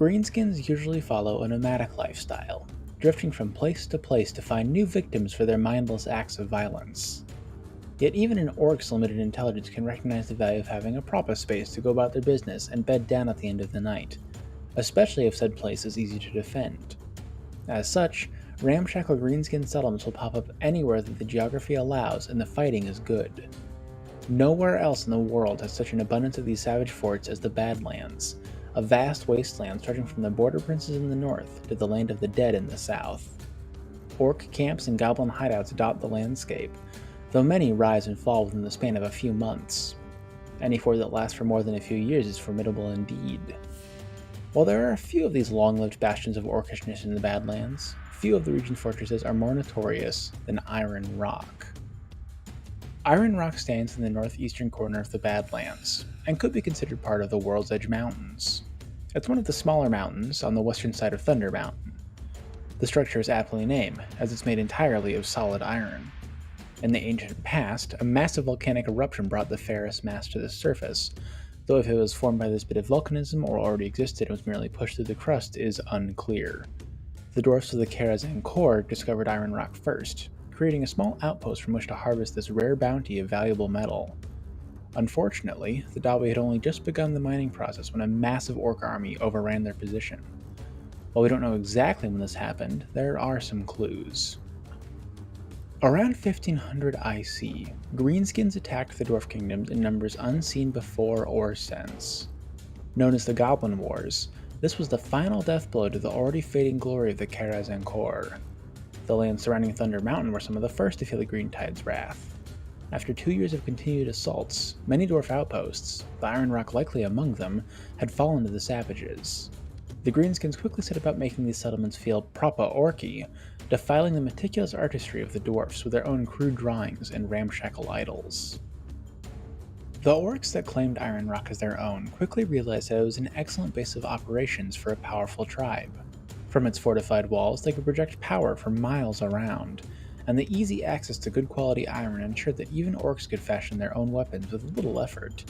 Greenskins usually follow a nomadic lifestyle, drifting from place to place to find new victims for their mindless acts of violence. Yet even an Orc's limited intelligence can recognize the value of having a proper space to go about their business and bed down at the end of the night, especially if said place is easy to defend. As such, ramshackle greenskin settlements will pop up anywhere that the geography allows and the fighting is good. Nowhere else in the world has such an abundance of these savage forts as the Badlands, a vast wasteland stretching from the border princes in the north to the land of the dead in the south. Orc camps and goblin hideouts dot the landscape, though many rise and fall within the span of a few months. Any fort that lasts for more than a few years is formidable indeed. While there are a few of these long-lived bastions of orcishness in the Badlands, few of the region's fortresses are more notorious than Iron Rock. Iron Rock stands in the northeastern corner of the Badlands, and could be considered part of the World's Edge Mountains. It's one of the smaller mountains on the western side of Thunder Mountain. The structure is aptly named, as it's made entirely of solid iron. In the ancient past, a massive volcanic eruption brought the ferrous mass to the surface, though if it was formed by this bit of volcanism or already existed and was merely pushed through the crust is unclear. The Dwarfs of the Karazhan Core discovered Iron Rock first, creating a small outpost from which to harvest this rare bounty of valuable metal. Unfortunately, the Dawi had only just begun the mining process when a massive orc army overran their position. While we don't know exactly when this happened, there are some clues. Around 1500 IC, Greenskins attacked the Dwarf Kingdoms in numbers unseen before or since. Known as the Goblin Wars, this was the final death blow to the already fading glory of the Karazhan Core. The lands surrounding Thunder Mountain were some of the first to feel the Green Tide's wrath. After 2 years of continued assaults, many dwarf outposts, the Iron Rock likely among them, had fallen to the savages. The Greenskins quickly set about making these settlements feel proper orky, defiling the meticulous artistry of the dwarfs with their own crude drawings and ramshackle idols. The Orcs that claimed Iron Rock as their own quickly realized that it was an excellent base of operations for a powerful tribe. From its fortified walls, they could project power for miles around, and the easy access to good quality iron ensured that even Orcs could fashion their own weapons with little effort.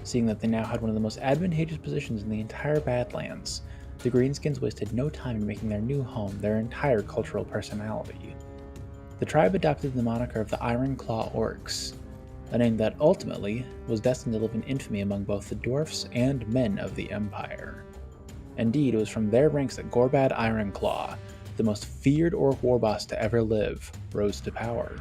Seeing that they now had one of the most advantageous positions in the entire Badlands, the Greenskins wasted no time in making their new home their entire cultural personality. The tribe adopted the moniker of the Ironclaw Orcs, a name that ultimately was destined to live in infamy among both the dwarfs and men of the Empire. Indeed, it was from their ranks that Gorbad Ironclaw, the most feared orc warboss to ever live, rose to power.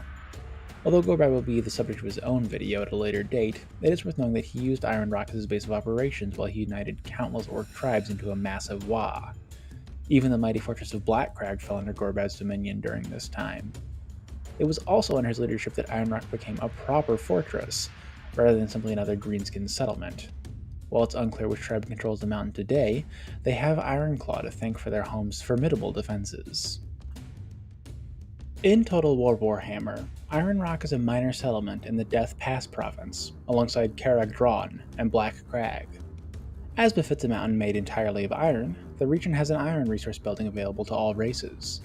Although Gorbad will be the subject of his own video at a later date, it is worth knowing that he used Iron Rock as his base of operations while he united countless orc tribes into a massive Wa. Even the mighty fortress of Blackcrag fell under Gorbad's dominion during this time. It was also under his leadership that Iron Rock became a proper fortress, rather than simply another greenskin settlement. While it's unclear which tribe controls the mountain today, they have Ironclaw to thank for their home's formidable defenses. In Total War Warhammer, Iron Rock is a minor settlement in the Death Pass province, alongside Caragdron and Black Crag. As befits a mountain made entirely of iron, the region has an iron resource building available to all races.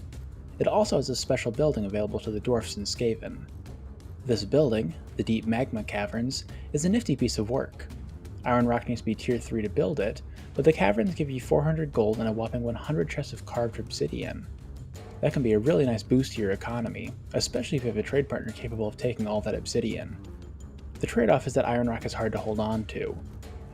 It also has a special building available to the Dwarfs in Skaven. This building, the Deep Magma Caverns, is a nifty piece of work. Iron Rock needs to be tier 3 to build it, but the caverns give you 400 gold and a whopping 100 chests of carved obsidian. That can be a really nice boost to your economy, especially if you have a trade partner capable of taking all that obsidian. The trade-off is that Iron Rock is hard to hold on to.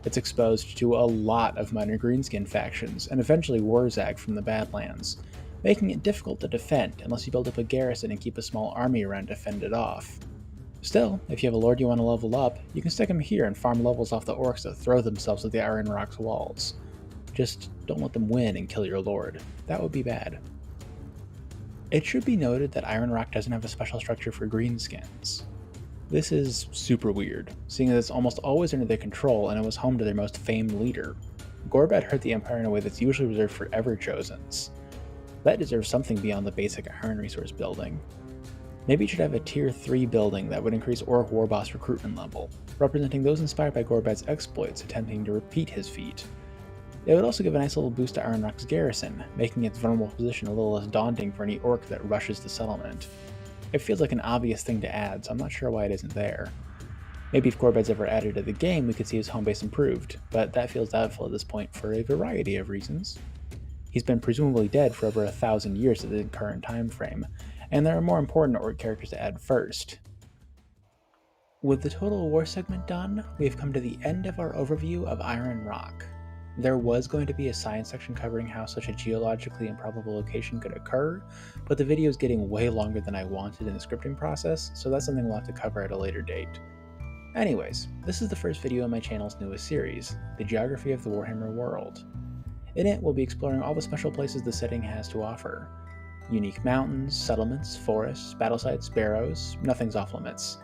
It's exposed to a lot of minor greenskin factions, and eventually Warzag from the Badlands, making it difficult to defend unless you build up a garrison and keep a small army around to fend it off. Still, if you have a lord you want to level up, you can stick him here and farm levels off the orcs that throw themselves at the Iron Rock's walls. Just don't let them win and kill your lord. That would be bad. It should be noted that Iron Rock doesn't have a special structure for greenskins. This is super weird, seeing that it's almost always under their control and it was home to their most famed leader. Gorbad hurt the Empire in a way that's usually reserved for Everchosens. That deserves something beyond the basic iron resource building. Maybe it should have a tier 3 building that would increase Orc Warboss recruitment level, representing those inspired by Gorbad's exploits attempting to repeat his feat. It would also give a nice little boost to Iron Rock's garrison, making its vulnerable position a little less daunting for any orc that rushes the settlement. It feels like an obvious thing to add, so I'm not sure why it isn't there. Maybe if Gorbad's ever added to the game, we could see his home base improved, but that feels doubtful at this point for a variety of reasons. He's been presumably dead for over 1,000 years at the current time frame, and there are more important Orc characters to add first. With the Total War segment done, we have come to the end of our overview of Iron Rock. There was going to be a science section covering how such a geologically improbable location could occur, but the video is getting way longer than I wanted in the scripting process, so that's something we'll have to cover at a later date. Anyways, this is the first video in my channel's newest series, the Geography of the Warhammer World. In it, we'll be exploring all the special places the setting has to offer. Unique mountains, settlements, forests, battle sites, barrows, nothing's off limits.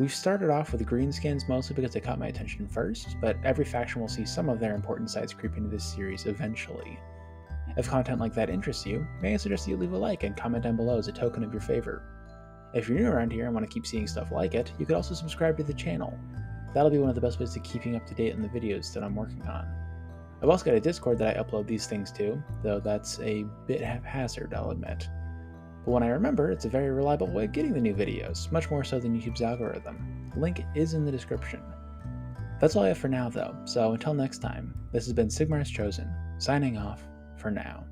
We've started off with greenskins mostly because they caught my attention first, but every faction will see some of their important sites creep into this series eventually. If content like that interests you, may I suggest you leave a like and comment down below as a token of your favor. If you're new around here and want to keep seeing stuff like it, you could also subscribe to the channel. That'll be one of the best ways to keeping up to date on the videos that I'm working on. I've also got a Discord that I upload these things to, though that's a bit haphazard, I'll admit. But when I remember, it's a very reliable way of getting the new videos, much more so than YouTube's algorithm. Link is in the description. That's all I have for now though, so until next time, this has been Sigmar's Chosen, signing off for now.